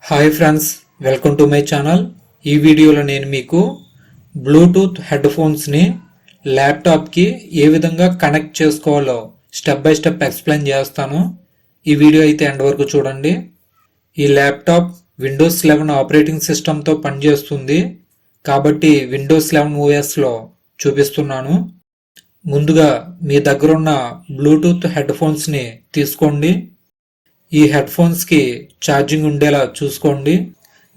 Hi friends, welcome to my channel. ఈ వీడియోలో నేను మీకు బ్లూటూత్ హెడ్ ఫోన్స్ని ల్యాప్టాప్కి ఏ విధంగా కనెక్ట్ చేసుకోవాలో స్టెప్ బై స్టెప్ ఎక్స్ప్లెయిన్ చేస్తాను. ఈ వీడియో అయితే ఎండ్ వరకు చూడండి. ఈ ల్యాప్టాప్ విండోస్ 11 ఆపరేటింగ్ సిస్టంతో పనిచేస్తుంది కాబట్టి విండోస్ 11 ఓఎస్లో చూపిస్తున్నాను. ముందుగా మీ దగ్గర ఉన్న బ్లూటూత్ హెడ్ ఫోన్స్ని తీసుకోండి. ఈ హెడ్ ఫోన్స్కి ఛార్జింగ్ ఉండేలా చూసుకోండి.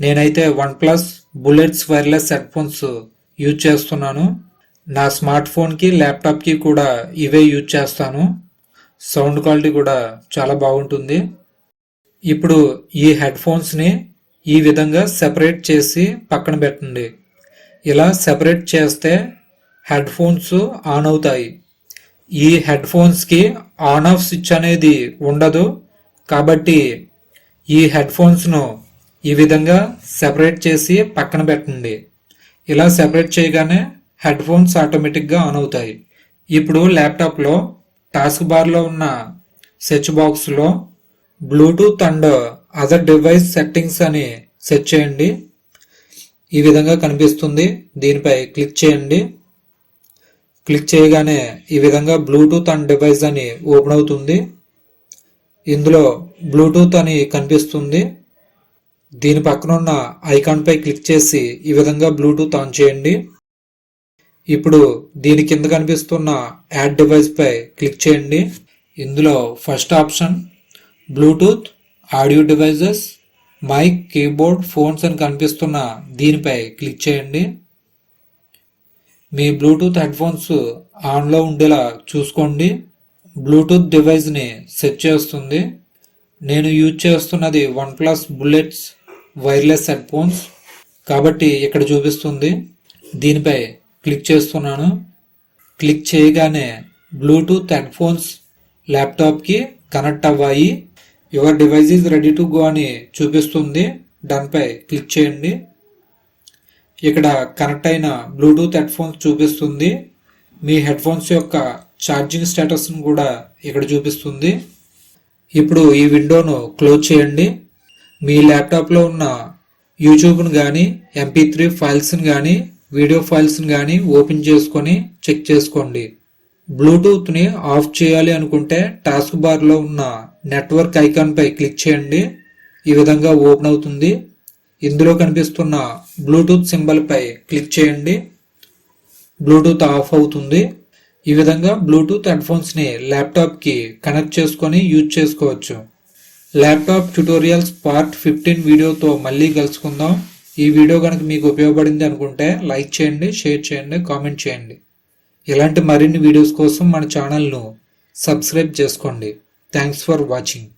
నేనైతే OnePlus bullets wireless head phones use చేస్తున్నాను. నా స్మార్ట్ ఫోన్కి ల్యాప్టాప్కి కూడా ఇవే యూజ్ చేస్తాను. సౌండ్ క్వాలిటీ కూడా చాలా బాగుంటుంది. ఇప్పుడు ఈ హెడ్ ఫోన్స్ని ఈ విధంగా సెపరేట్ చేసి పక్కన పెట్టండి. ఇలా సెపరేట్ చేస్తే హెడ్ ఫోన్స్ ఆన్ అవుతాయి. ఈ హెడ్ ఫోన్స్కి ఆన్ ఆఫ్ స్విచ్ అనేది ఉండదు కాబట్టి ఈ హెడ్ ఫోన్స్ను ఈ విధంగా సెపరేట్ చేసి పక్కన పెట్టండి. ఇలా సెపరేట్ చేయగానే హెడ్ ఫోన్స్ ఆటోమేటిక్గా ఆన్ అవుతాయి. ఇప్పుడు ల్యాప్టాప్లో టాస్క్ బార్లో ఉన్న సెర్చ్ బాక్స్లో Bluetooth and other device settings అని సెర్చ్ చేయండి. ఈ విధంగా కనిపిస్తుంది. దీనిపై క్లిక్ చేయండి. క్లిక్ చేయగానే ఈ విధంగా బ్లూటూత్ అండ్ డివైస్ అని ఓపెన్ అవుతుంది. ఇందులో బ్లూటూత్ అని కనిపిస్తుంది. దీని పక్కన ఉన్న ఐకాన్ పై క్లిక్ చేసి ఈ విధంగా బ్లూటూత్ ఆన్ చేయండి. ఇప్పుడు దీని కింద కనిపిస్తున్న యాడ్ డివైస్ పై క్లిక్ చేయండి. ఇందులో first option Bluetooth audio devices mic keyboard phones అని కనిపిస్తున్న దీనిపై క్లిక్ చేయండి. మీ బ్లూటూత్ హెడ్ ఫోన్స్ ఆన్లో ఉండేలా చూసుకోండి. బ్లూటూత్ డివైస్ని సెట్ చేస్తుంది. నేను యూజ్ చేస్తున్నది OnePlus bullets wireless headphones కాబట్టి ఇక్కడ చూపిస్తుంది. దీనిపై క్లిక్ చేస్తున్నాను. క్లిక్ చేయగానే బ్లూటూత్ హెడ్ ఫోన్స్ ల్యాప్టాప్కి కనెక్ట్ అవ్వాయి. Your device is ready to go అని చూపిస్తుంది. దానిపై క్లిక్ చేయండి. ఇక్కడ కనెక్ట్ అయిన బ్లూటూత్ హెడ్ ఫోన్స్ చూపిస్తుంది. మీ హెడ్ ఫోన్స్ యొక్క ఛార్జింగ్ స్టేటస్ను కూడా ఇక్కడ చూపిస్తుంది. ఇప్పుడు ఈ విండోను క్లోజ్ చేయండి. మీ ల్యాప్టాప్లో ఉన్న యూట్యూబ్ను కానీ MP3 ఫైల్స్ని కానీ వీడియో ఫైల్స్ని కానీ ఓపెన్ చేసుకొని చెక్ చేసుకోండి. బ్లూటూత్ని ఆఫ్ చేయాలి అనుకుంటే టాస్క్ బార్లో ఉన్న నెట్వర్క్ ఐకాన్పై క్లిక్ చేయండి. ఈ విధంగా ఓపెన్ అవుతుంది. ఇందులో కనిపిస్తున్న బ్లూటూత్ సింబల్పై క్లిక్ చేయండి. బ్లూటూత్ ఆఫ్ అవుతుంది. ఈ విధంగా బ్లూటూత్ హెడ్ ఫోన్స్ని ల్యాప్టాప్కి కనెక్ట్ చేసుకొని యూజ్ చేసుకోవచ్చు. ల్యాప్టాప్ ట్యుటోరియల్స్ పార్ట్ 15 వీడియోతో మళ్ళీ కలుసుకుందాం. ఈ వీడియో కనుక మీకు ఉపయోగపడింది అనుకుంటే లైక్ చేయండి, షేర్ చేయండి, కామెంట్ చేయండి. ఇలాంటి మరిన్ని వీడియోస్ కోసం మన ఛానల్ను సబ్స్క్రైబ్ చేసుకోండి. Thanks for watching.